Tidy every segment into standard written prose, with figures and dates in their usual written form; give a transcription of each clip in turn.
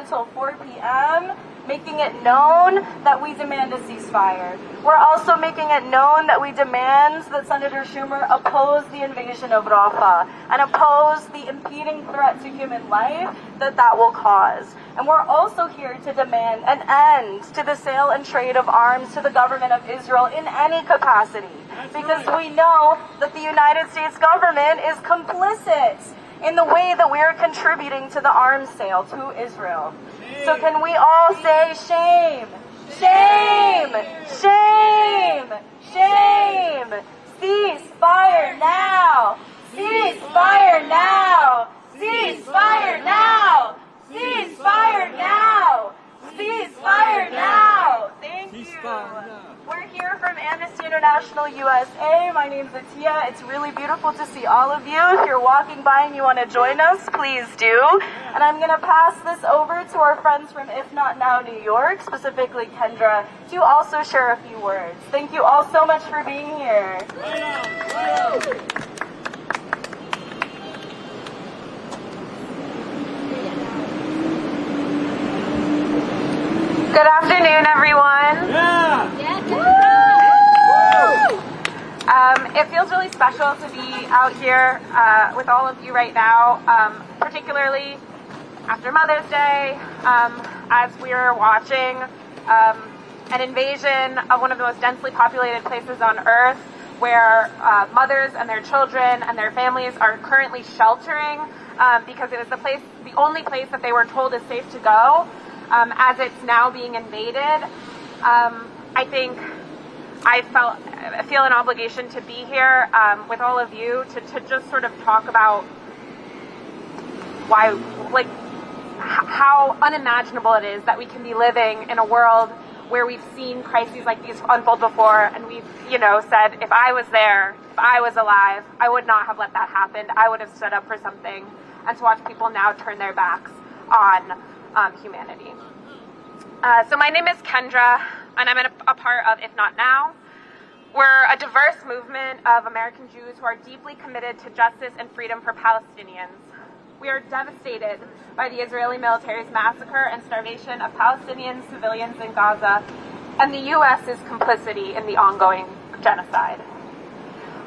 until 4 p.m., making it known that we demand a ceasefire. We're also making it known that we demand that Senator Schumer oppose the invasion of Rafah and oppose the impeding threat to human life that will cause. And we're also here to demand an end to the sale and trade of arms to the government of Israel in any capacity, because we know that the United States government is complicit in the way that we are contributing to the arms sale to Israel. So can we all say shame, shame, shame, shame, ceasefire now, ceasefire now, ceasefire now, ceasefire now, ceasefire now. Thank you. We're here from Amnesty International USA. My name's Atia. It's really beautiful to see all of you. If you're walking by and you want to join us, please do. And I'm going to pass this over to our friends from If Not Now, New York, specifically Kendra, to also share a few words. Thank you all so much for being here. Good afternoon, everyone. It feels really special to be out here with all of you right now, particularly after Mother's Day, as we are watching an invasion of one of the most densely populated places on Earth, where mothers and their children and their families are currently sheltering because it is the only place that they were told is safe to go. As it's now being invaded, I think I feel an obligation to be here with all of you to just sort of talk about why, like, how unimaginable it is that we can be living in a world where we've seen crises like these unfold before, and we've, said, if I was there, if I was alive, I would not have let that happen. I would have stood up for something. And to watch people now turn their backs on humanity. So my name is Kendra, and I'm a part of If Not Now. We're a diverse movement of American Jews who are deeply committed to justice and freedom for Palestinians. We are devastated by the Israeli military's massacre and starvation of Palestinian civilians in Gaza, and the U.S.'s complicity in the ongoing genocide.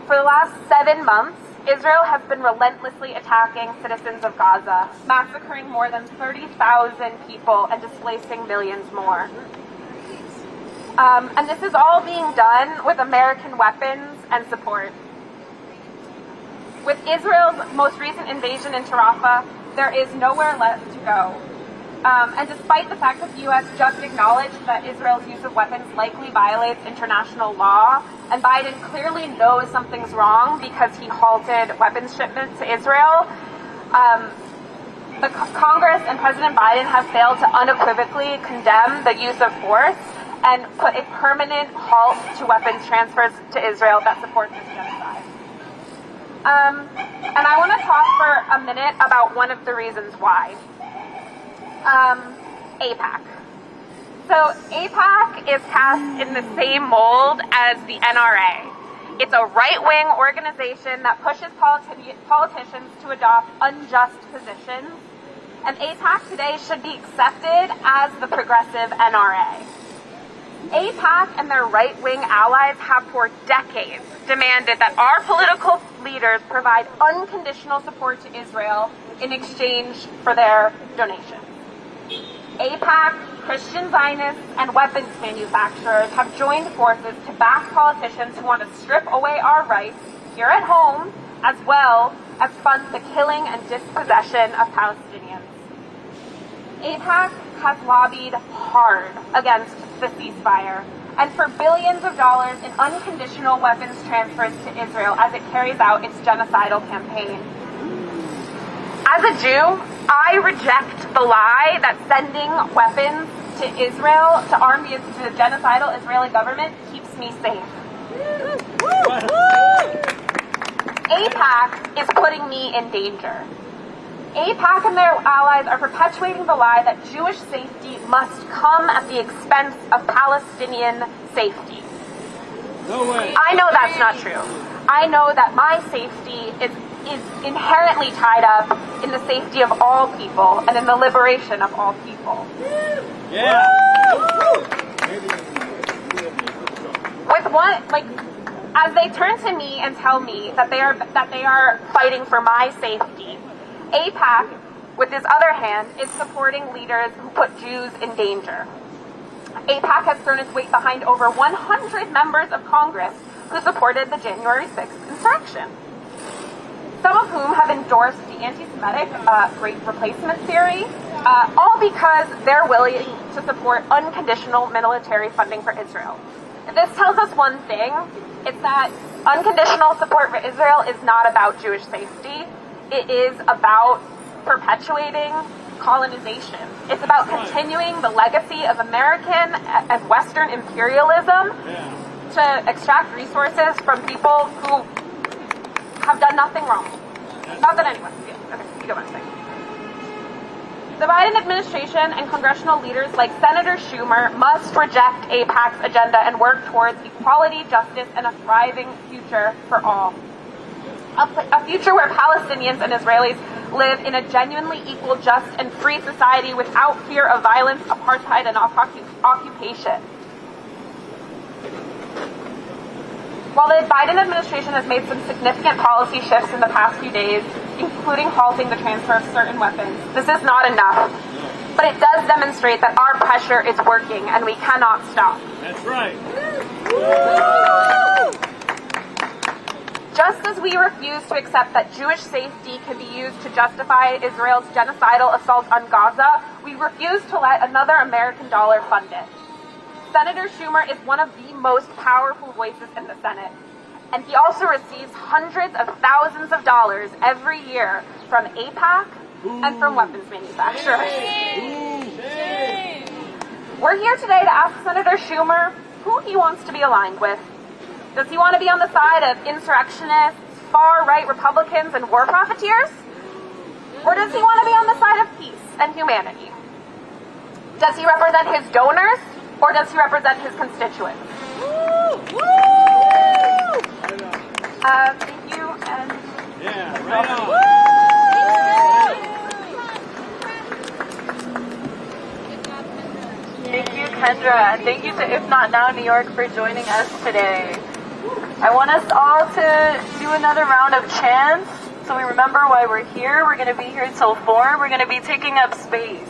For the last 7 months, Israel has been relentlessly attacking citizens of Gaza, massacring more than 30,000 people and displacing millions more. And this is all being done with American weapons and support. With Israel's most recent invasion into Rafah, there is nowhere left to go. And despite the fact that the U.S. just acknowledged that Israel's use of weapons likely violates international law, and Biden clearly knows something's wrong because he halted weapons shipments to Israel, the Congress and President Biden have failed to unequivocally condemn the use of force and put a permanent halt to weapons transfers to Israel that support this genocide. And I want to talk for a minute about one of the reasons why. APAC. So APAC is cast in the same mold as the NRA. It's a right-wing organization that pushes politicians to adopt unjust positions, and APAC today should be accepted as the progressive NRA. APAC and their right-wing allies have for decades demanded that our political leaders provide unconditional support to Israel in exchange for their donations. APAC, Christian Zionists, and weapons manufacturers have joined forces to back politicians who want to strip away our rights here at home, as well as fund the killing and dispossession of Palestinians. APAC has lobbied hard against the ceasefire and for billions of dollars in unconditional weapons transfers to Israel as it carries out its genocidal campaign. As a Jew, I reject the lie that sending weapons to Israel to arm the genocidal Israeli government keeps me safe. APAC is putting me in danger. APAC and their allies are perpetuating the lie that Jewish safety must come at the expense of Palestinian safety. No way. I know that's not true. I know that my safety is inherently tied up in the safety of all people and in the liberation of all people. Yeah. With one, like, as they turn to me and tell me that they are fighting for my safety, APAC, with his other hand, is supporting leaders who put Jews in danger. APAC has thrown its weight behind over 100 members of Congress who supported the January 6th insurrection, some of whom have endorsed the anti-Semitic Great Replacement theory, all because they're willing to support unconditional military funding for Israel. This tells us one thing, it's that unconditional support for Israel is not about Jewish safety, it is about perpetuating colonization. It's about continuing the legacy of American and Western imperialism to extract resources from people who have done nothing wrong. Not that anyone. Okay, you get what I'm saying. The Biden administration and congressional leaders like Senator Schumer must reject APAC's agenda and work towards equality, justice, and a thriving future for all. A future where Palestinians and Israelis live in a genuinely equal, just, and free society without fear of violence, apartheid, and occupation. While the Biden administration has made some significant policy shifts in the past few days, including halting the transfer of certain weapons, this is not enough. But it does demonstrate that our pressure is working and we cannot stop. That's right. Just as we refuse to accept that Jewish safety can be used to justify Israel's genocidal assault on Gaza, we refuse to let another American dollar fund it. Senator Schumer is one of the most powerful voices in the Senate, and he also receives hundreds of thousands of dollars every year from APAC and from weapons manufacturers. We're here today to ask Senator Schumer who he wants to be aligned with. Does he want to be on the side of insurrectionists, far-right Republicans, and war profiteers? Or does he want to be on the side of peace and humanity? Does he represent his donors, or does he represent his constituents? Thank you, and... Yeah, right on. Thank you, Kendra, and thank you to If Not Now New York for joining us today. I want us all to do another round of chants so we remember why we're here. We're going to be here till 4. We're going to be taking up space.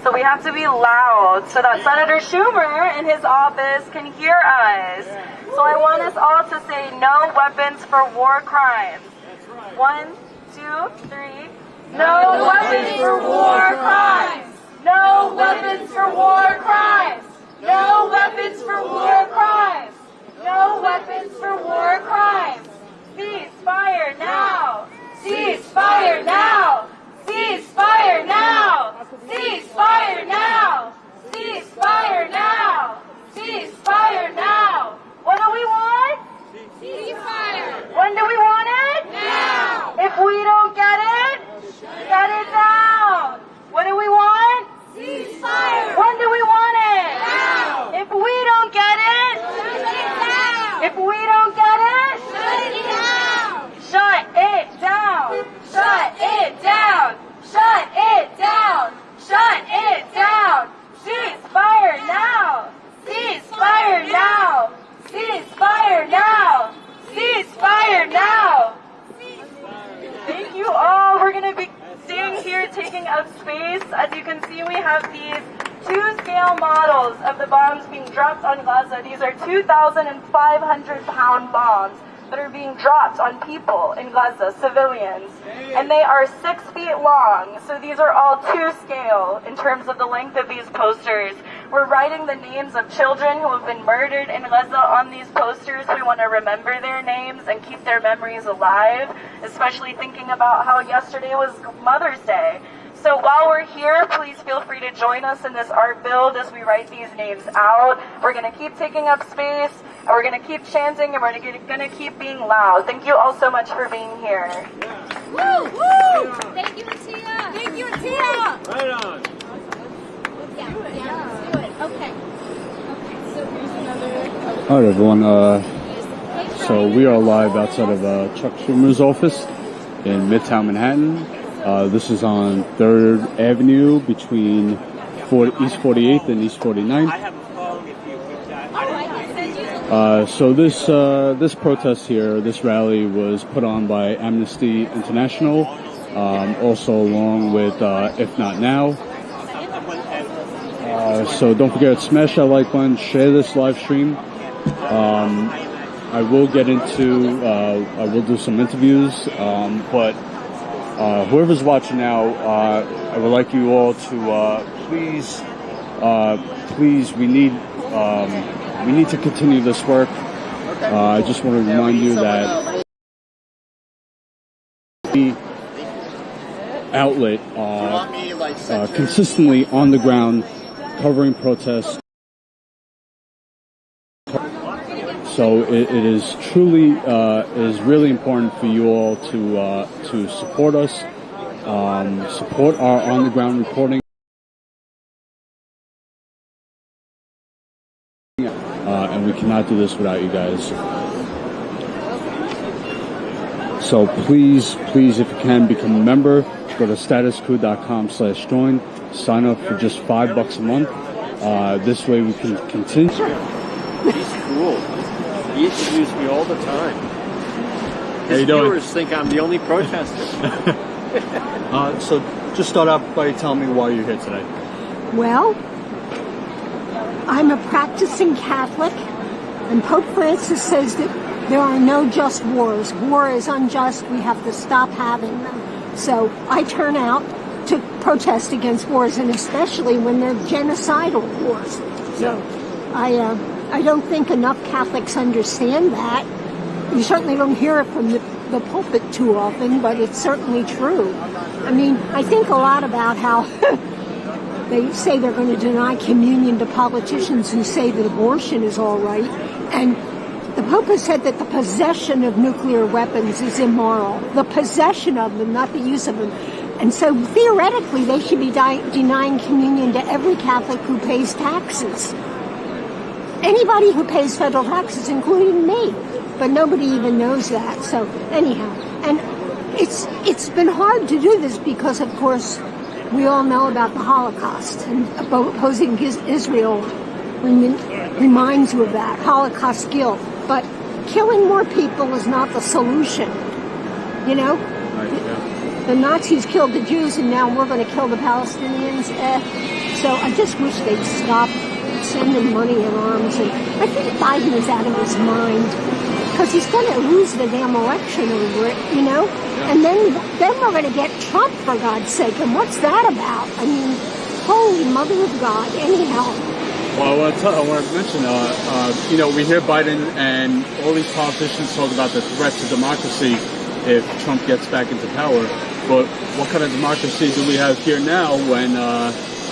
So we have to be loud so that Senator Schumer in his office can hear us. So I want us all to say no weapons for war crimes. 1, 2, 3. No weapons for war crimes. No weapons for war crimes. No weapons for war crimes. No weapons for war crimes. Cease fire now. Cease fire now. Cease fire now. Cease fire now. Cease fire now. Cease fire now. What do we want? Ceasefire. When do we want it? Now. If we don't get it, shut it down. What do we want? Ceasefire. When do we want it? Now. If we don't get it, shut it down. If we don't get it, shut it down. Shut it down. Shut it down. Shut it down. Shut it down. Cease fire now. Cease fire now. Cease fire now. Cease fire now. Thank you all. We're going to be staying here taking up space. As you can see, we have these 2-scale models of the bombs being dropped on Gaza. These are 2,500-pound bombs that are being dropped on people in Gaza, civilians. And they are 6 feet long, so these are all 2-scale in terms of the length of these posters. We're writing the names of children who have been murdered in Gaza on these posters. We want to remember their names and keep their memories alive, especially thinking about how yesterday was Mother's Day. So while we're here, please feel free to join us in this art build as we write these names out. We're going to keep taking up space, and we're going to keep chanting, and we're going to keep being loud. Thank you all so much for being here. Woo! Woo! Thank you, Atia! Thank you, Atia! Right on. Yeah, let's do it. Okay. So here's another... All right, everyone. So we are live outside of Chuck Schumers' office in Midtown Manhattan. This is on 3rd Avenue between East 48th and East 49th. So this protest here, this rally was put on by Amnesty International, also along with If Not Now. So don't forget to smash that like button, share this live stream. I will get into, I will do some interviews, but whoever's watching now, I would like you all to please, we need to continue this work. I just want to remind you that the outlet consistently on the ground covering protests. So it is truly is really important for you all to support us, support our on the ground reporting, and we cannot do this without you guys. So please, if you can, become a member. Go to StatusCoup.com/join. Sign up for just $5 a month. This way we can continue. He's cool. He interviews me all the time. His viewers think I'm the only protester. So just start out by telling me why you're here today. Well, I'm a practicing Catholic, and Pope Francis says that there are no just wars. War is unjust. We have to stop having them. So I turn out to protest against wars, and especially when they're genocidal wars. So I don't think enough Catholics understand that. You certainly don't hear it from the pulpit too often, but it's certainly true. I mean, I think a lot about how they say they're going to deny communion to politicians who say that abortion is all right. And the Pope has said that the possession of nuclear weapons is immoral. The possession of them, not the use of them. And so theoretically, they should be denying communion to every Catholic who pays taxes. Anybody who pays federal taxes, including me. But nobody even knows that. So anyhow, and it's been hard to do this because, of course, we all know about the Holocaust, and opposing Israel reminds you of that, Holocaust guilt. But killing more people is not the solution, you know? Right, yeah. The Nazis killed the Jews, and now we're going to kill the Palestinians. So I just wish they'd stop sending money and arms. And I think Biden is out of his mind because he's going to lose the damn election over it, you know? Yeah. And then we're going to get Trump, for God's sake. And what's that about? I mean, holy mother of God. Anyhow. Well, I want to mention, you know, we hear Biden and all these politicians talk about the threat to democracy if Trump gets back into power. But what kind of democracy do we have here now when,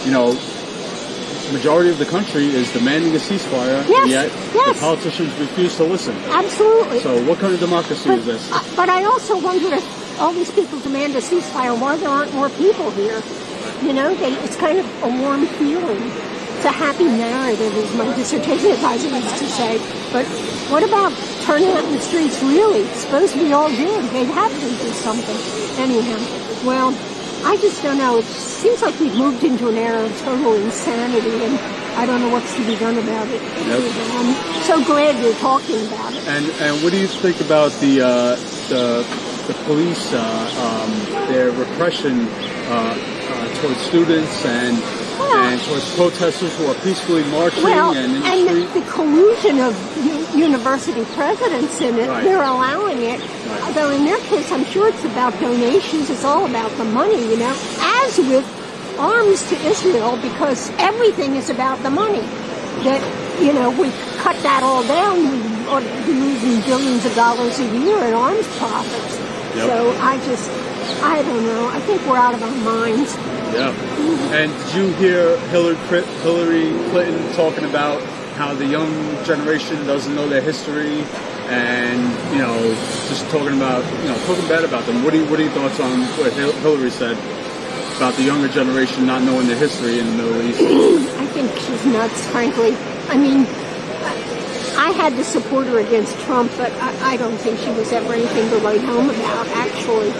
you know, the majority of the country is demanding a ceasefire, yes, yet yes. the politicians refuse to listen? Absolutely. So what kind of democracy is this? But I also wonder if all these people demand a ceasefire, why there aren't more people here. You know, it's kind of a warm feeling. It's a happy narrative, is my dissertation advisor used to say. But what about turning out in the streets, really? Suppose we all did. They'd have to do something. Anyhow, well, I just don't know. It seems like we've moved into an era of total insanity, and I don't know what's to be done about it. Yep. I'm so glad you're talking about it. And what do you think about the police, their repression towards students and towards protesters who are peacefully marching and in the street? The collusion of university presidents in it, they're allowing it. Although in their case, I'm sure it's about donations. It's all about the money, you know, as with arms to Israel, because everything is about the money. That, you know, we cut that all down, we ought to be losing billions of dollars a year in arms profits. Yep. So I don't know. I think we're out of our minds. Yeah. And did you hear Hillary Clinton talking about how the young generation doesn't know their history, and, you know, just talking about, you know, talking bad about them? What are your thoughts on what Hillary said about the younger generation not knowing their history in the Middle East? I think she's nuts, frankly. I mean, I had to support her against Trump, but I don't think she was ever anything to write home about, actually.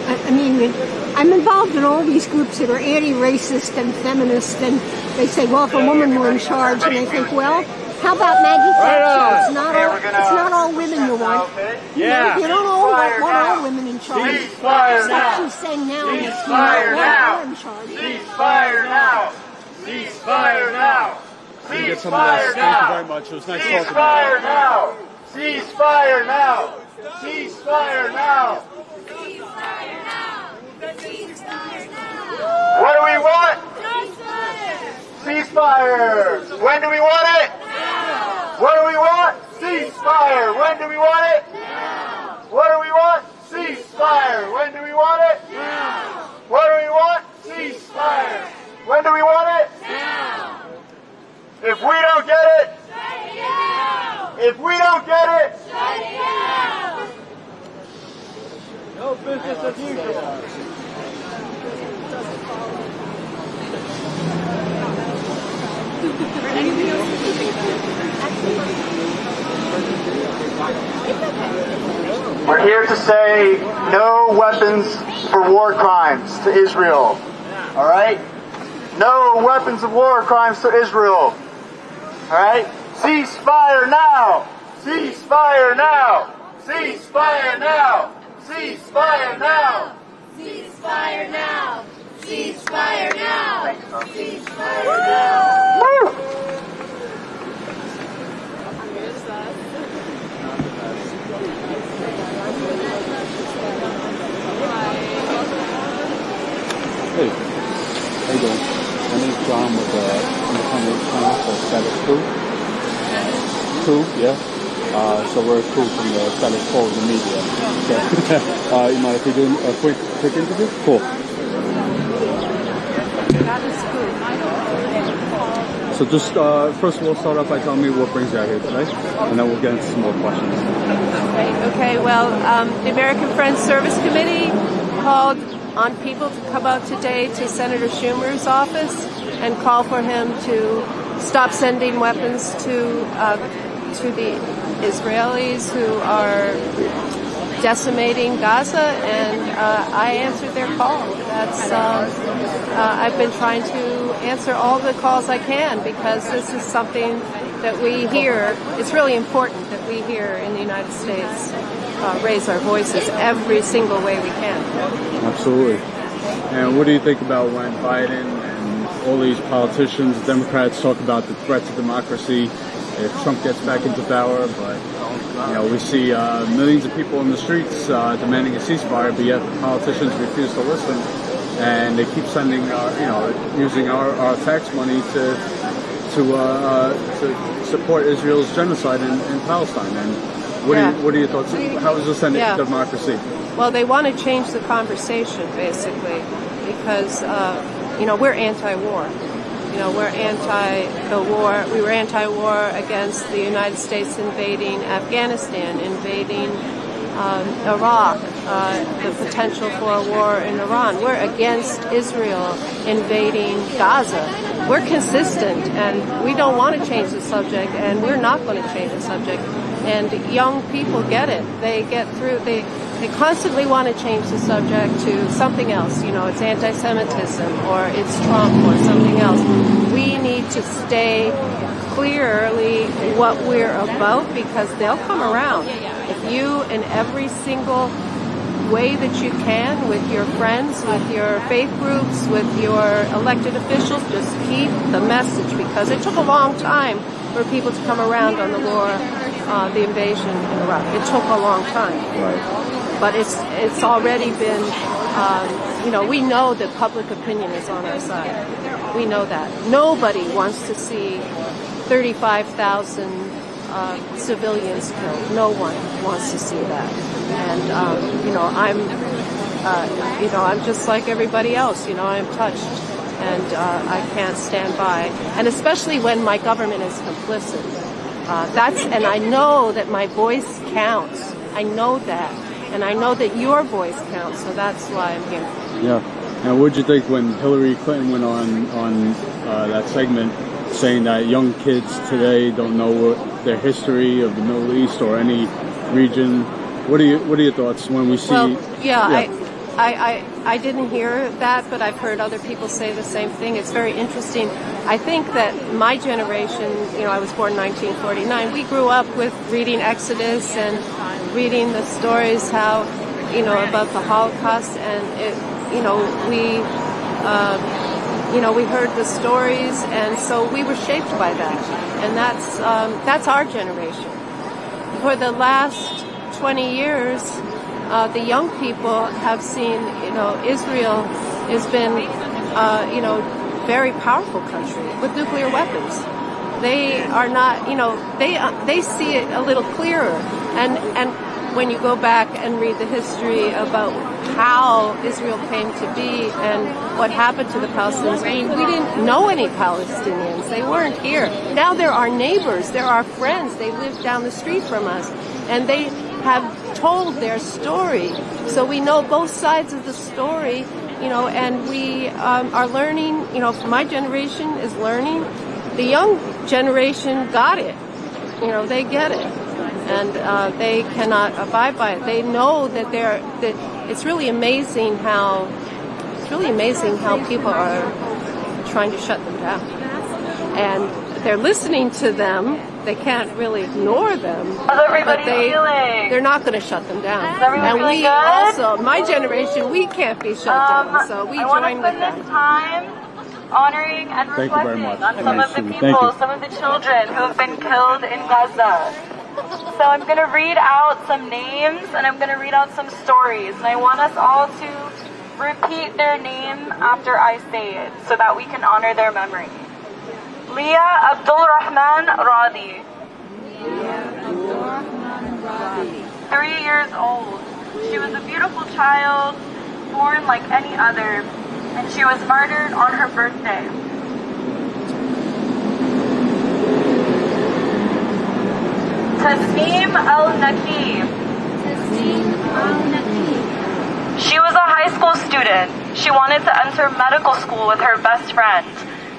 I mean, I'm involved in all these groups that are anti-racist and feminist, and they say, well, if a woman were in charge, and I think, well, how about Maggie Thatcher? It's not all women you want. Yeah. You don't all want all women in charge. Stuff she's saying now makes me not want her in charge. Ceasefire now! Ceasefire now! You get some of this. Thank you very much. It was nice talking to Ceasefire now! Ceasefire now! Ceasefire now! Ceasefire now! Ceasefire now! What do we want? Ceasefire! Ceasefire! When do we want it? Now! What do we want? Ceasefire! When do we want it? Now! What do we want? Ceasefire! When do we want it? Now! What do we want? Ceasefire! When do we want it? Now! If we don't get it, Shut it down! if we don't get it, Shut it down! No business as usual. we're here to say no weapons for war crimes to Israel. All right? No weapons of war crimes to Israel. All right? Ceasefire now! Ceasefire now! Ceasefire now! Ceasefire now! Ceasefire now! Ceasefire now! Thanks, Mom. Ceasefire now! Woo! Hey, how you doing? My name's John with the independent channel called Status Coup. Yeah. So we're a crew from the Status Quo, the media. So, you mind if we do a quick interview? Cool. So just first of all, start off by telling me what brings you out here today, and then we'll get into some more questions. Okay, well, the American Friends Service Committee called on people to come out today to Senator Schumer's office and call for him to stop sending weapons to the Israelis who are decimating Gaza, and I answered their call. That's I've been trying to answer all the calls I can, because this is something that we hear. It's really important that we here in the United States raise our voices every single way we can. Absolutely. And what do you think about when Biden and all these politicians, Democrats, talk about the threat to democracy if Trump gets back into power? But you know, we see millions of people in the streets demanding a ceasefire, but yet the politicians refuse to listen, and they keep sending, using our tax money to support Israel's genocide in Palestine. And what are your thoughts? How is this ending democracy? Well, they want to change the conversation, basically, because we're anti-war. We're anti-the-war. We were anti-war against the United States invading Afghanistan, invading Iraq, the potential for a war in Iran. We're against Israel invading Gaza. We're consistent, and we don't want to change the subject, and we're not going to change the subject. And young people get it. They get through. They constantly want to change the subject to something else. It's anti-Semitism, or it's Trump, or something else. We need to stay clearly what we're about, because they'll come around. If you, in every single way that you can, with your friends, with your faith groups, with your elected officials, just keep the message, because it took a long time for people to come around on the war, the invasion in Iraq. It took a long time. Right. But it's already been, we know that public opinion is on our side. We know that. Nobody wants to see 35,000 civilians killed. No one wants to see that. And, I'm just like everybody else. I'm touched. And I can't stand by. And especially when my government is complicit. And I know that my voice counts. I know that. And I know that your voice counts, so that's why I'm here. Yeah. Now, what did you think when Hillary Clinton went on that segment saying that young kids today don't know what their history of the Middle East or any region. What are your thoughts when we see? Well, I didn't hear that, but I've heard other people say the same thing. It's very interesting. I think that my generation, I was born in 1949, we grew up with reading Exodus and reading the stories how, about the Holocaust, and we heard the stories, and so we were shaped by that. And that's our generation. For the last 20 years, the young people have seen, Israel has been, very powerful country with nuclear weapons. They are not, they see it a little clearer. And when you go back and read the history about how Israel came to be and what happened to the Palestinians, we didn't know any Palestinians. They weren't here. Now they're our neighbors. They're our friends. They live down the street from us. And they have told their story. So we know both sides of the story, and we are learning, my generation is learning. The young generation got it. They get it. And they cannot abide by it. They know that it's really amazing how people are trying to shut them down. And they're listening to them. They can't really ignore them. How's everybody feeling? They're not going to shut them down. Is everybody and we good? Also, my generation, we can't be shut down. So we join with them. I want to spend this time honoring and reflecting on some of the people, some of the children who have been killed in Gaza. So I'm going to read out some names and I'm going to read out some stories. And I want us all to repeat their name after I say it so that we can honor their memory. Leah Abdul Rahman Radi. 3 years old. She was a beautiful child, born like any other, and she was murdered on her birthday. Tasneem Al-Naqi. She was a high school student. She wanted to enter medical school with her best friend.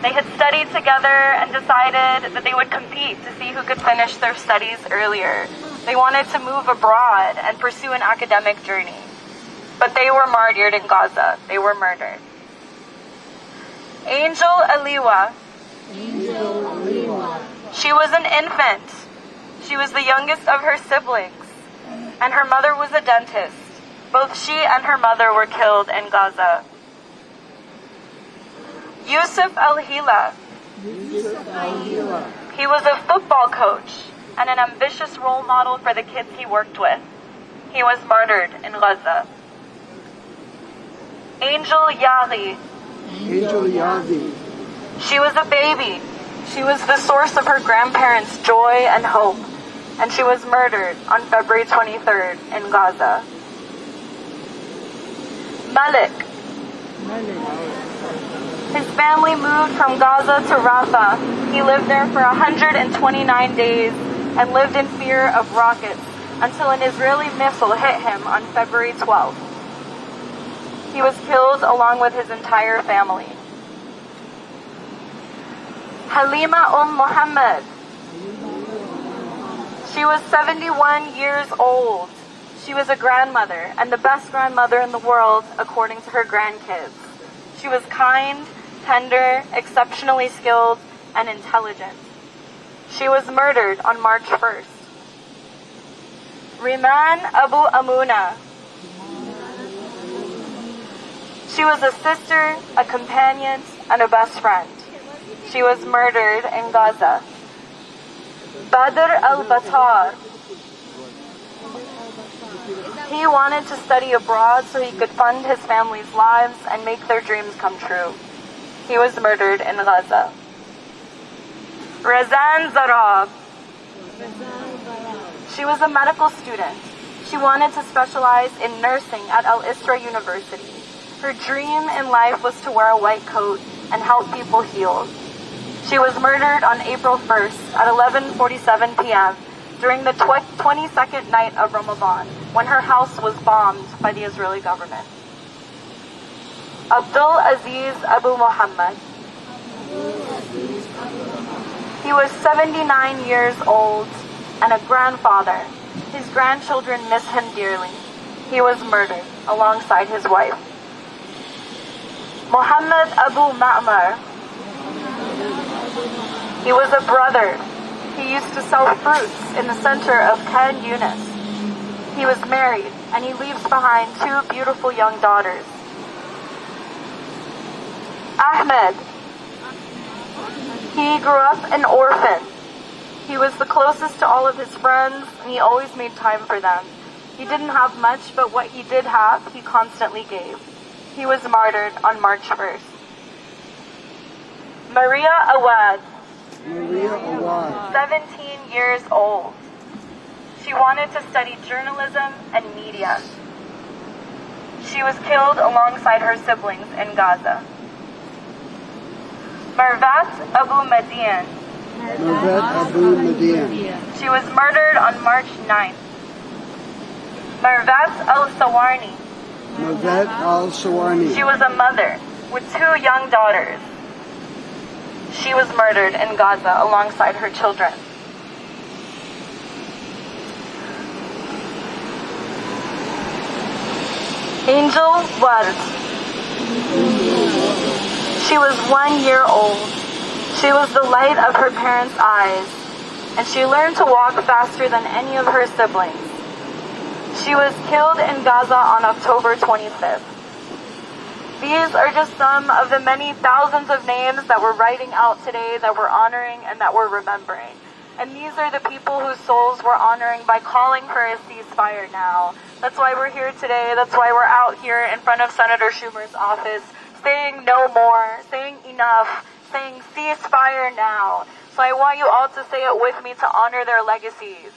They had studied together and decided that they would compete to see who could finish their studies earlier. They wanted to move abroad and pursue an academic journey. But they were martyred in Gaza. They were murdered. Angel Aliwa. She was an infant. She was the youngest of her siblings, and her mother was a dentist. Both she and her mother were killed in Gaza. Yusuf Al-Hila. He was a football coach and an ambitious role model for the kids he worked with. He was martyred in Gaza. Angel Yaghi. She was a baby. She was the source of her grandparents' joy and hope, and she was murdered on February 23rd in Gaza. Malik. His family moved from Gaza to Rafah. He lived there for 129 days and lived in fear of rockets until an Israeli missile hit him on February 12th. He was killed along with his entire family. Halima Muhammad. She was 71 years old. She was a grandmother and the best grandmother in the world according to her grandkids. She was kind, tender, exceptionally skilled, and intelligent. She was murdered on March 1st. Riman Abu Amuna. She was a sister, a companion, and a best friend. She was murdered in Gaza. Badr al-Battar. He wanted to study abroad so he could fund his family's lives and make their dreams come true. He was murdered in Gaza. Razan Zarab. She was a medical student. She wanted to specialize in nursing at Al-Isra University. Her dream in life was to wear a white coat and help people heal. She was murdered on April 1st at 11:47 p.m. during the 22nd night of Ramadan, when her house was bombed by the Israeli government. Abdul Aziz Abu Muhammad. He was 79 years old and a grandfather. His grandchildren miss him dearly. He was murdered alongside his wife. Mohammed Abu Ma'mar. He was a brother. He used to sell fruits in the center of Khan Yunis. He was married and he leaves behind 2 beautiful young daughters. Ahmed. He grew up an orphan. He was the closest to all of his friends, and he always made time for them. He didn't have much, but what he did have, he constantly gave. He was martyred on March 1st. Maria Awad. 17 years old. She wanted to study journalism and media. She was killed alongside her siblings in Gaza. Mervat Abu Madian. She was murdered on March 9th. Mervat al-Sawarni. She was a mother with 2 young daughters. She was murdered in Gaza alongside her children. Angel Ward. She was 1 year old. She was the light of her parents' eyes, and she learned to walk faster than any of her siblings. She was killed in Gaza on October 25th. These are just some of the many thousands of names that we're writing out today, that we're honoring, and that we're remembering. And these are the people whose souls we're honoring by calling for a ceasefire now. That's why we're here today. That's why we're out here in front of Senator Schumer's office, saying no more, saying enough, saying ceasefire now. So I want you all to say it with me to honor their legacies.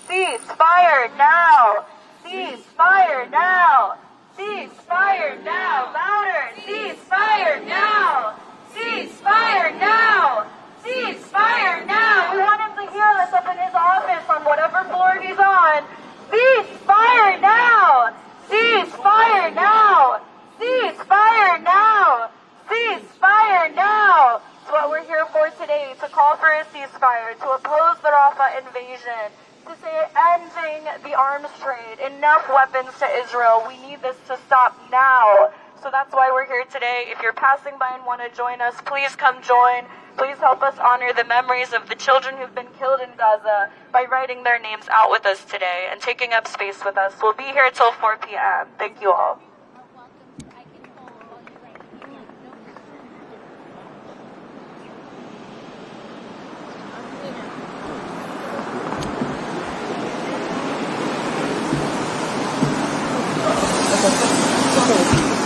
Ceasefire now! Ceasefire now! Ceasefire now! Louder! Ceasefire now! Ceasefire now! Ceasefire now! We want him to hear this up in his office on whatever floor he's on. Ceasefire now! Ceasefire now! Ceasefire now! Ceasefire now! That's what we're here for today, to call for a ceasefire, to oppose the Rafah invasion, to say ending the arms trade, enough weapons to Israel. We need this to stop now. So that's why we're here today. If you're passing by and want to join us, please come join. Please help us honor the memories of the children who've been killed in Gaza by writing their names out with us today and taking up space with us. We'll be here till 4 p.m. Thank you all.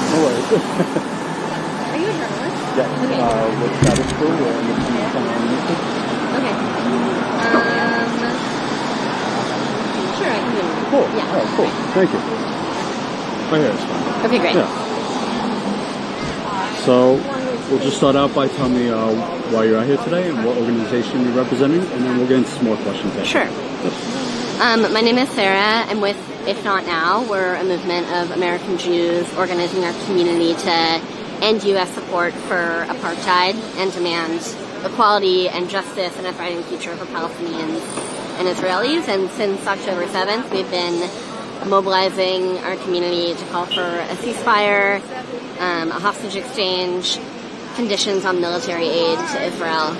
No worries. Are you a journalist? Yeah. Okay. With Status Coup, we're on YouTube. Okay. Sure, I can do it. Cool. Yeah. Oh, cool. Thank you. Right here is fine. Okay, great. Yeah. So, we'll just start out by telling me why you're out here today and what organization you're representing, and then we'll get into some more questions later. Sure. My name is Sarah. I'm with If Not Now. We're a movement of American Jews organizing our community to end U.S. support for apartheid and demand equality and justice and a thriving future for Palestinians and Israelis. And since October 7th, we've been mobilizing our community to call for a ceasefire, a hostage exchange, conditions on military aid to Israel.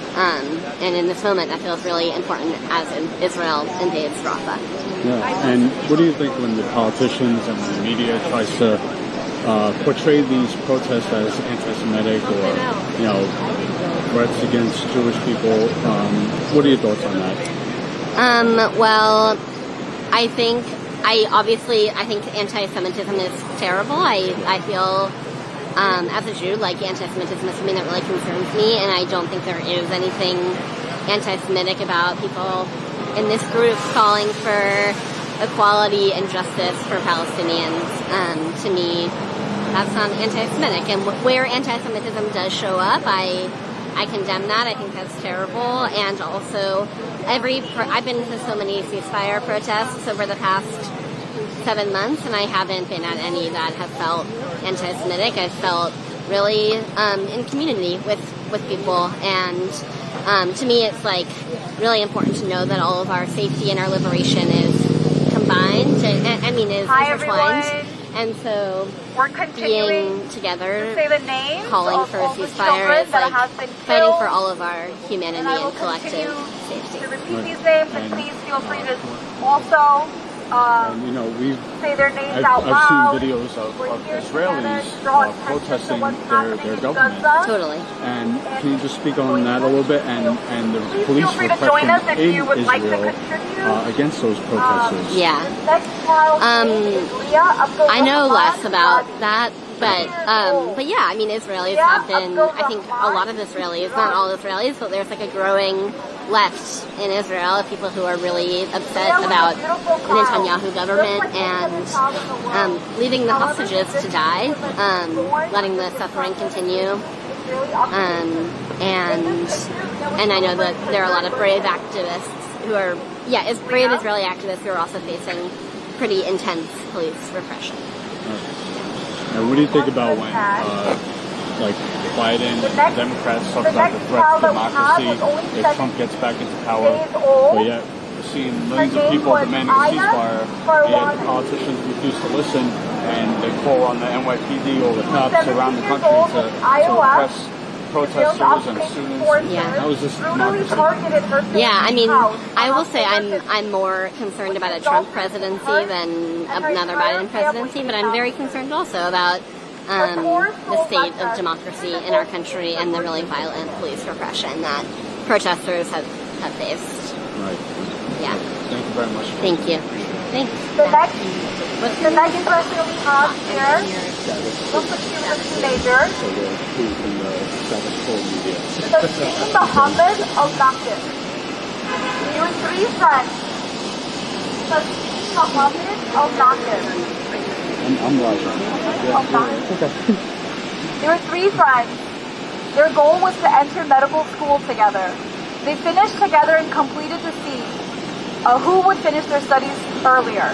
And in this moment, that feels really important as Israel invades Rafah. Yeah. And what do you think when the politicians and the media tries to portray these protests as anti-Semitic or, you know, threats against Jewish people? What are your thoughts on that? Well, I think anti-Semitism is terrible. I feel, as a Jew, like anti-Semitism is something that really concerns me, and I don't think there is anything anti-Semitic about people in this group calling for equality and justice for Palestinians. To me, that's not anti-Semitic. And where anti-Semitism does show up, I condemn that. I think that's terrible. And also, I've been to so many ceasefire protests over the past 7 months, and I haven't been at any that have felt anti-Semitic. I've felt really in community with people, and To me, it's like really important to know that all of our safety and our liberation is combined. Is intertwined. And so we're continuing being together, to say the names calling of for a all the ceasefire children is that like have been fighting killed. for all of our humanity And I will and collective continue safety. to repeat these names, and please feel free to also And, you know, say their names I've out loud. seen videos of We're here Israelis together to draw attention to protesting what's their happening in government. Gaza. Totally. And can you just speak on that a little bit? And the Please police feel free to join us repression if in you would like to Israel contribute. against those protesters. Yeah. Next child is Leah Abdul I know Rahman. less about that, but yeah, I mean, Israelis have been, I think a lot of Israelis, not all Israelis, but there's like a growing left in Israel of people who are really upset about the Netanyahu government and leaving the hostages to die, letting the suffering continue, and I know that there are a lot of brave activists who are, brave Israeli activists who are also facing pretty intense police repression. And what do you think about when, like, Biden and Democrats talk about the threat to democracy if Trump gets back into power, but yet we're seeing millions of people demanding a ceasefire, and yet the politicians refuse to listen, and they call on the NYPD or the cops around the country to repress protesters and students. Yeah. How is this democracy? Yeah, I mean, I will say I'm more concerned about a Trump presidency than another Biden presidency, but I'm very concerned also about the state of democracy in our country and the really violent police repression that protesters have faced. Right. Yeah. Thank you very much. Thank you. Thanks. The next person we have here looks like she was a teenager. Tasneem Mohammed Al-Nakib. He was 3 friends. Tasneem Mohammed Al-Nakib. I'm watching. Okay. They were 3 friends. Their goal was to enter medical school together. They finished together and completed to see who would finish their studies earlier.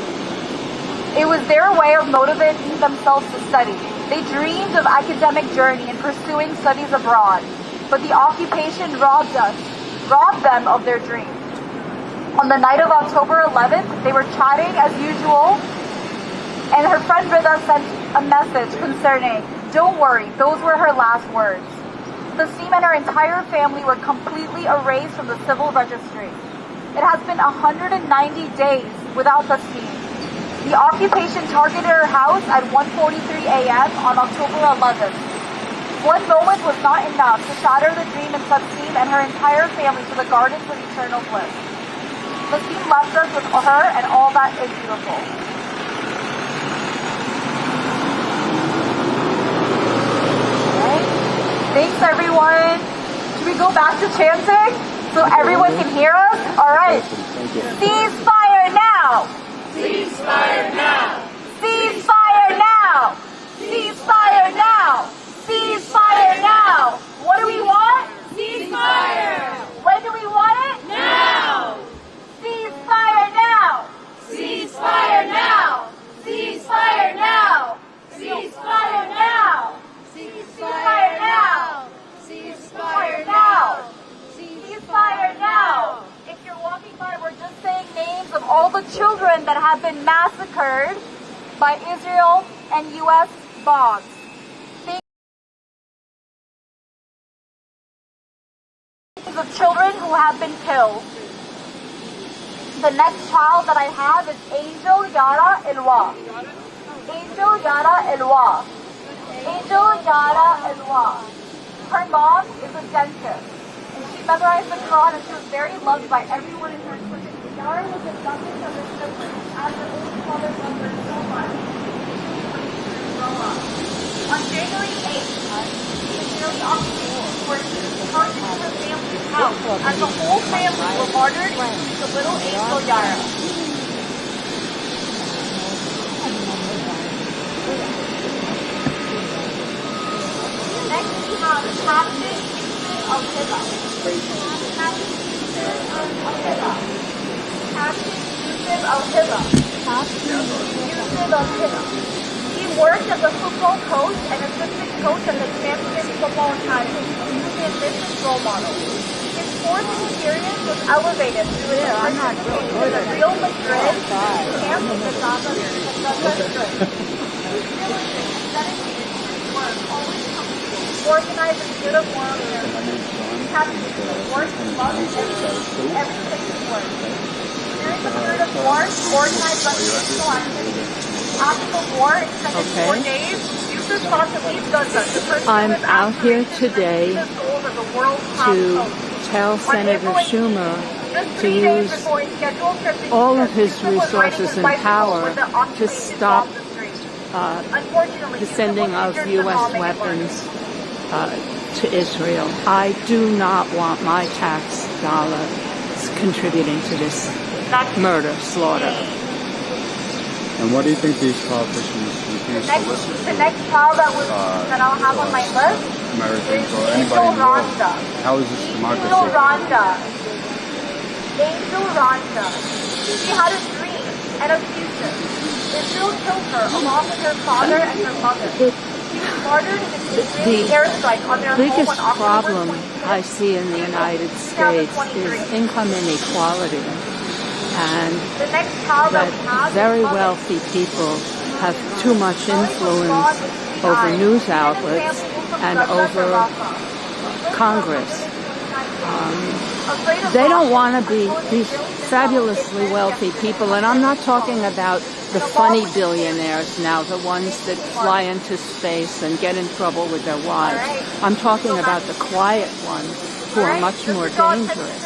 It was their way of motivating themselves to study. They dreamed of academic journey and pursuing studies abroad, but the occupation robbed them of their dream. On the night of October 11th, they were chatting as usual, and her friend Rida sent a message concerning, "Don't worry, those were her last words." Tasneem and her entire family were completely erased from the civil registry. It has been 190 days without Tasneem. The occupation targeted her house at 1:43 a.m. on October 11th. One moment was not enough to shatter the dream in Tasneem and her entire family to the gardens of eternal bliss. Tasneem left us with her and all that is beautiful. Okay. Thanks, everyone. Should we go back to chanting so everyone can hear us? All right. Ceasefire now! Ceasefire now! Ceasefire now! Ceasefire now! Ceasefire now! What do we want? Ceasefire! When do we want it? Now! Ceasefire now! Ceasefire now! Ceasefire now! Ceasefire now! Ceasefire now! Ceasefire now! Ceasefire now! If you're walking by, we're just saying names of all the children that have been massacred by Israel and U.S. bombs. Names of children who have been killed. The next child that I have is Angel Yara Elwa. Angel Yara Elwa. Angel Yara Elwa. Her mom is a dentist. She memorized the Quran and she was very loved by everyone in her community. Yara was adopted from her siblings as her own father loved her so much. On January 8th, the Israeli occupation forces targeted her family's house as the whole family were martyred to little Angel Yara. Next we have Captain Al-Hiba. Captain Al-Hiba. Captain Al-Hiba. Captain Al-Hiba. He worked as a football coach and assistant coach at the Champions Football Academy. He was an ambitious role model. His fourth experience was elevated to a Real Madrid camp in the Gaza Strip. Organize a uniform work, love, every place of work. During the period of war, organized recreational activities. After the war, extended 4 days, users sought to leave Gaza. I'm out here today to tell Senator Schumer to use all of his resources and power to stop the sending of U.S. weapons to Israel. I do not want my tax dollars contributing to this murder, slaughter. And what do you think these politicians refuse to listen to? The next trial that I'll have on my list Americans or anybody in the world. How is this democracy? Angel Randa. She had a dream and a future. Israel killed her along with her father and her mother. She was martyred in an Israeli airstrike on their home on biggest October problem 25th. I see in the United States is income inequality, and that very wealthy people have too much influence over news outlets and over Congress. They don't want to be these fabulously wealthy people, and I'm not talking about the funny billionaires now, the ones that fly into space and get in trouble with their wives. I'm talking about the quiet ones who are much more dangerous.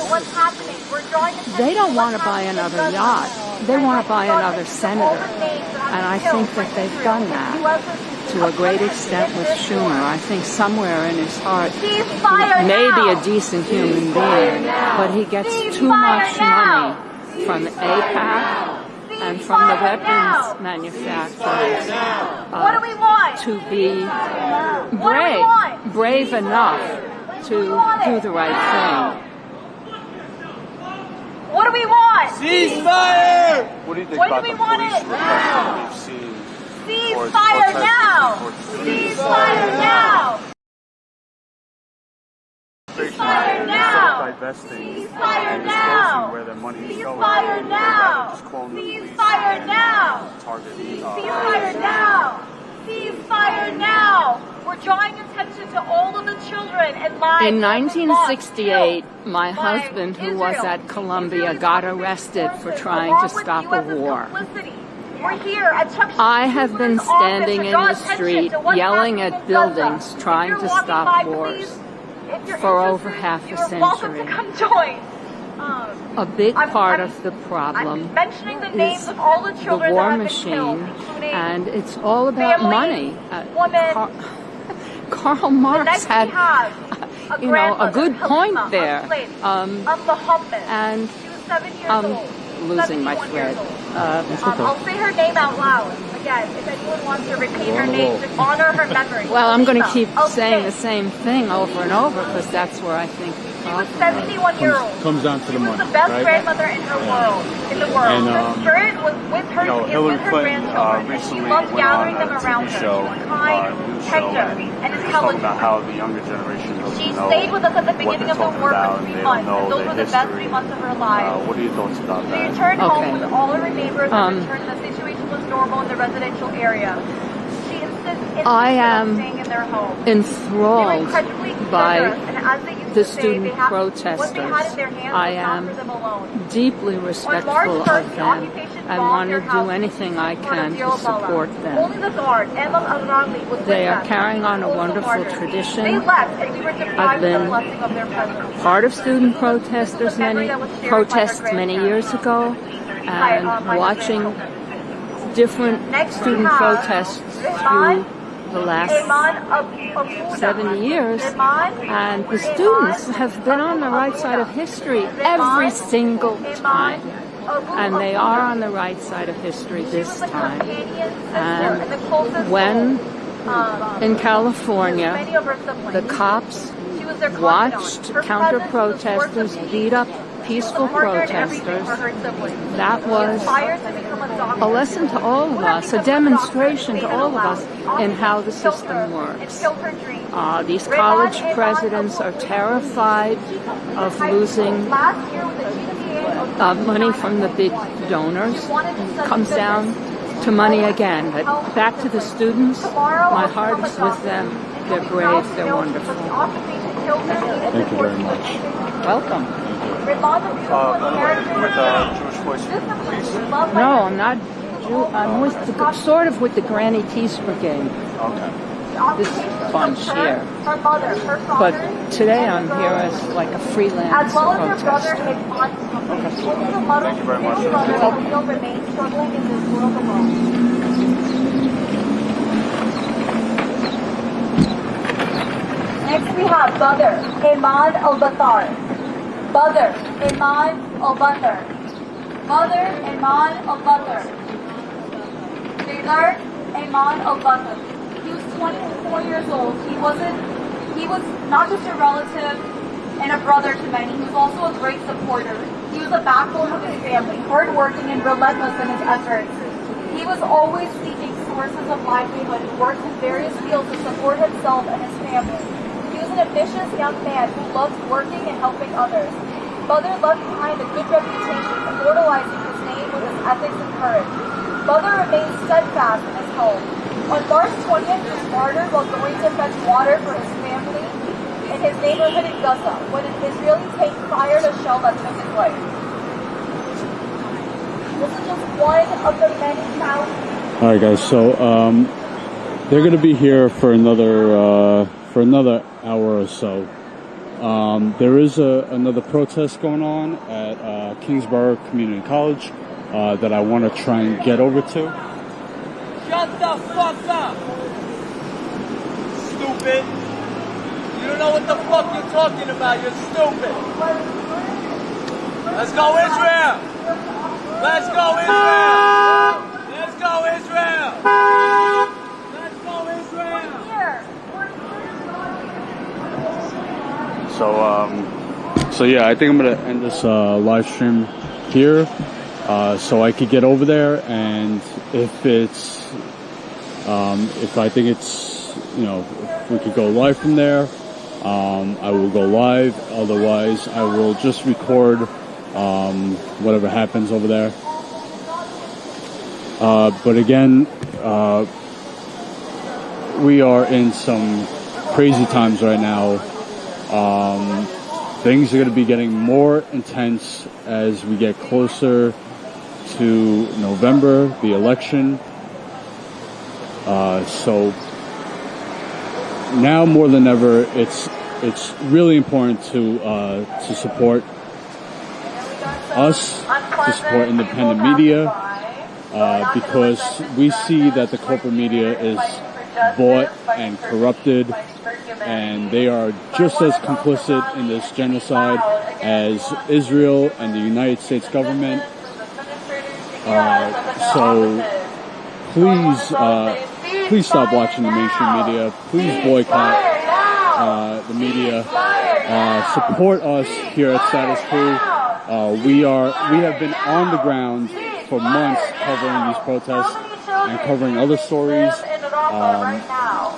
They don't want to buy another yacht. They want to buy another senator. And I think that they've done that to a great extent with Schumer. I think somewhere in his heart, he may be a decent human being, but he gets too much money from APAC and from the weapons manufacturers to be brave enough to do the right thing. What do we want? Ceasefire! What do you think about the police repression we've seen? Ceasefire now! Ceasefire now! Ceasefire now! Ceasefire now! Where their money is going. Ceasefire now! Ceasefire now! Ceasefire now! Ceasefire now! We're drawing attention to all of the children and lives. In 1968, my husband, who was at Columbia, got arrested for trying to stop a war. We're here at Chuck Schumers' I have been standing in the street yelling at buildings trying to stop wars for over half a century. A big part of the problem is the war machine, and it's all about money. Karl Marx had, a good point there. And I'm losing my thread. I'll say her name out loud. Again, if anyone wants to repeat her name, to honor her memory. Well, I'm going to keep saying the same thing over and over because that's where I think she was 71 years old. Comes down to the money. She was the best grandmother in her world. And the spirit was with her, Hillary with her Clinton grandchildren. And she loved gathering them around her. She was kind, tender, and intelligent. About how the younger generation doesn't She know stayed with us at the beginning of the war for 3 they months. don't know Those were the best 3 months of her life. What are your thoughts about She that? returned home with all her neighbors and returned the situation was normal in the residential area. She insisted on staying in their home. Enthralled by the student what protesters. they had in their hands I was not am for them alone. deeply respectful of them and want to do anything I can to support them. Only the guard, Emma Al-Ragli, was with They are them. carrying on a Also wonderful martyred. tradition. They left, and we were I've deprived of the been blessing of their presence. part of student protests many years ago, and watching different student protests through the last 70 years, and the students have been on the right side of history every single time. And they are on the right side of history this time. And when in California, the cops watched counter-protesters beat up peaceful protesters. That was a lesson to all of us, a demonstration to all of us in how the system works. These college presidents are terrified of losing money from the big donors. It comes down to money again. But back to the students, my heart is with them. They're brave, they're wonderful. Thank you very much. Welcome. With Jewish Voice, please? No, I'm not Jew. I'm with the, sort of with the Granny Tees Brigade. Okay. This bunch here. But today I'm here as like a freelance protester. Thank you very much. Next we have Badr Iman al-Batar. Badr Iman al-Batar. Badr Iman al-Batar. Badr Iman al-Batar. He was 24 years old. He was not just a relative and a brother to many, he was also a great supporter. He was a backbone of his family, hardworking and relentless in his efforts. He was always seeking sources of livelihood and worked in various fields to support himself and his family. He was an ambitious young man who loved working and helping others. Badr left behind a good reputation, immortalizing his name with his ethics and courage. Badr remained steadfast in his home. On March 20th, he was martyred while going to fetch water for his family in his neighborhood in Gaza when an Israeli tank fired a shell that took his life. This is just one of the many thousands. All right, guys. So they're going to be here for another hour or so. There is another protest going on at Kingsborough Community College that I want to try and get over to. Shut the fuck up! Stupid! You don't know what the fuck you're talking about, you're stupid! Let's go Israel! Let's go Israel! Let's go Israel! Let's go Israel! So yeah, I think I'm gonna end this live stream here, so I could get over there, and if I think it's, if we could go live from there, I will go live. Otherwise, I will just record whatever happens over there. But again, we are in some crazy times right now. Things are going to be getting more intense as we get closer to November, the election. So now more than ever, it's really important to support us, to support independent media, because we see that the corporate media is bought and corrupted, and they are just as complicit in this genocide as Israel and the United States government. So please stop watching the mainstream media. Please boycott the media. Support us here at Status Coup. We have been on the ground for months covering these protests and covering other stories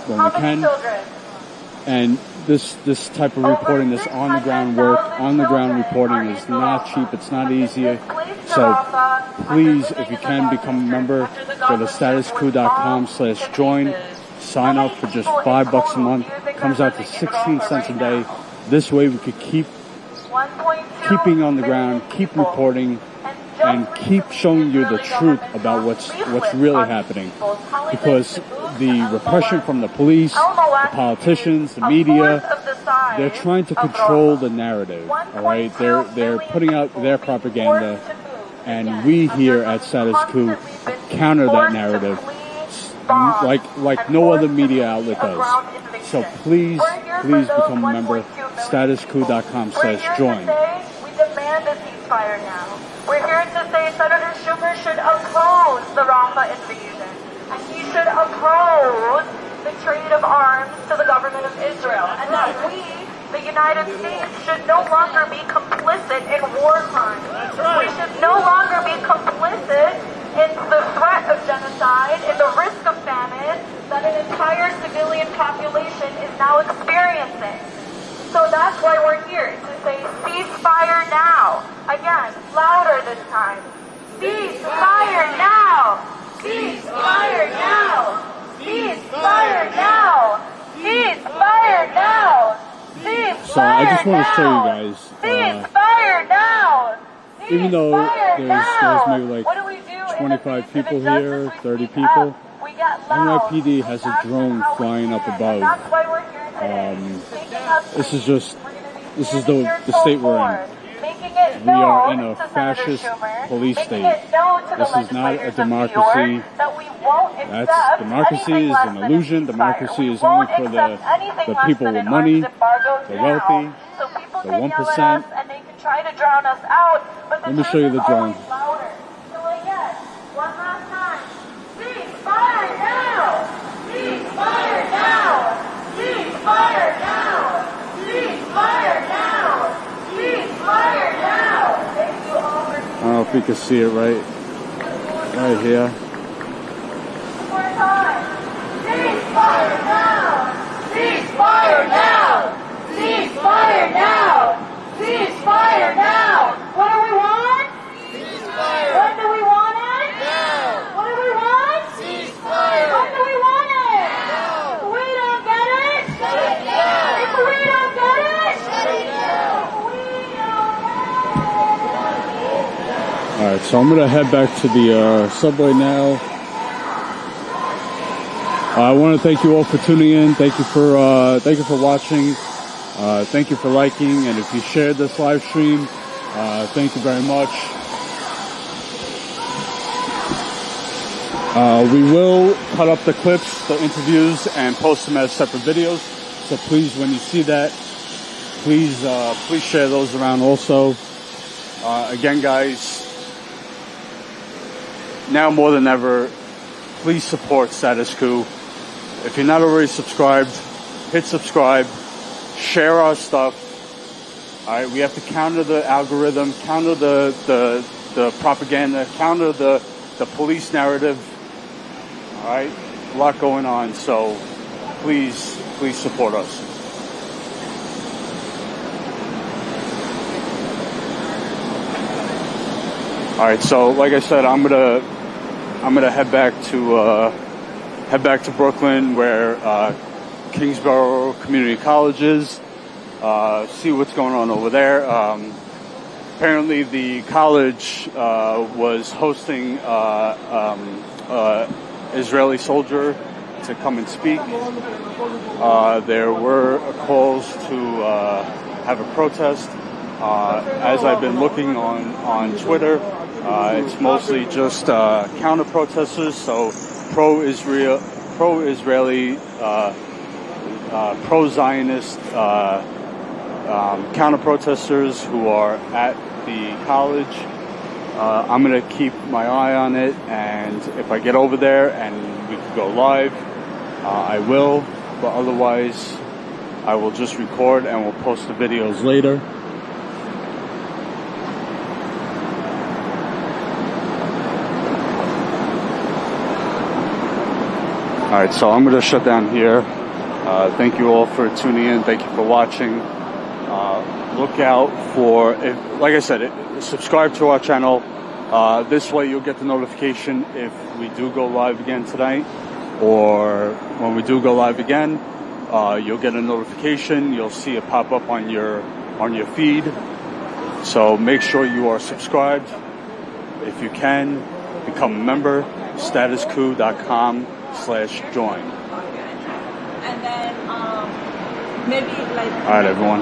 when we can. And this type of reporting, this on the ground work, on the ground reporting is not cheap. It's not easy. So please, if you can, become a member. Go to StatusCoup.com/join. Sign up for just $5 a month. It comes out to 16 cents a day. This way we could keeping on the ground, keep reporting, and keep showing you the truth about what's really happening. Because the repression from the police, the politicians, the media, they're trying to control the narrative. All right, they're putting out their propaganda, and we here at Status Coup counter that narrative like no other media outlet does. So please become a member. StatusCoup.com/join. We demand a ceasefire now. We're here to say Senator Schumer should oppose the Rafah invasion, and he should oppose the trade of arms to the government of Israel, and that we The United States should no longer be complicit in war crimes. We should no longer be complicit in the threat of genocide, in the risk of famine that an entire civilian population is now experiencing. So that's why we're here, to say ceasefire now. Again, louder this time. Ceasefire now! Ceasefire now! Ceasefire now! Ceasefire now! Ceasefire So I just want to show you guys, ceasefire now! even though there's maybe like 25 people here, 30 people, NYPD has a drone flying up above. This is the state we're in. We are in a fascist police state. This is not a democracy. Democracy is an illusion. Democracy is only for the people with money, the wealthy, the 1%. Let me show you the drone. One last time. Ceasefire now! Ceasefire now! Ceasefire now! Ceasefire now! Ceasefire now! Thank you all for I don't know if you can see it right here. one more time. Ceasefire now! Ceasefire now! Ceasefire now! Ceasefire now! What do we want? Ceasefire! When do we want it? Now! What do we want? Ceasefire! When do we want it? Now! If we don't get it, shut it down! If we don't get it, shut it down! If we don't get it. Alright, so I'm going to head back to the subway now. I want to thank you all for tuning in. Thank you for watching. Thank you for liking, and if you shared this live stream, thank you very much. We will cut up the clips, the interviews, and post them as separate videos. So please, when you see that, please share those around also. Again, guys, now more than ever, please support Status Coup. If you're not already subscribed, hit subscribe. Share our stuff. All right, we have to counter the algorithm, counter the propaganda, counter the police narrative. All right, a lot going on, so please support us. All right, so like I said, I'm gonna head back to Brooklyn, where Kingsborough Community College is, see what's going on over there. Apparently the college was hosting Israeli soldier to come and speak. There were calls to have a protest. As I've been looking on Twitter, it's mostly just counter protesters, so pro-Israeli, pro-Zionist counter-protesters who are at the college. I'm going to keep my eye on it, and if I get over there and we can go live, I will, but otherwise I will just record and we'll post the videos later. Alright, so I'm going to shut down here. Thank you all for tuning in. Thank you for watching. Look out for, like I said, subscribe to our channel. This way you'll get the notification if we do go live again tonight, or when we do go live again, you'll get a notification. You'll see it pop up on your feed. So make sure you are subscribed. If you can, become a member. StatusCoup.com/join. And then maybe like. All right, everyone.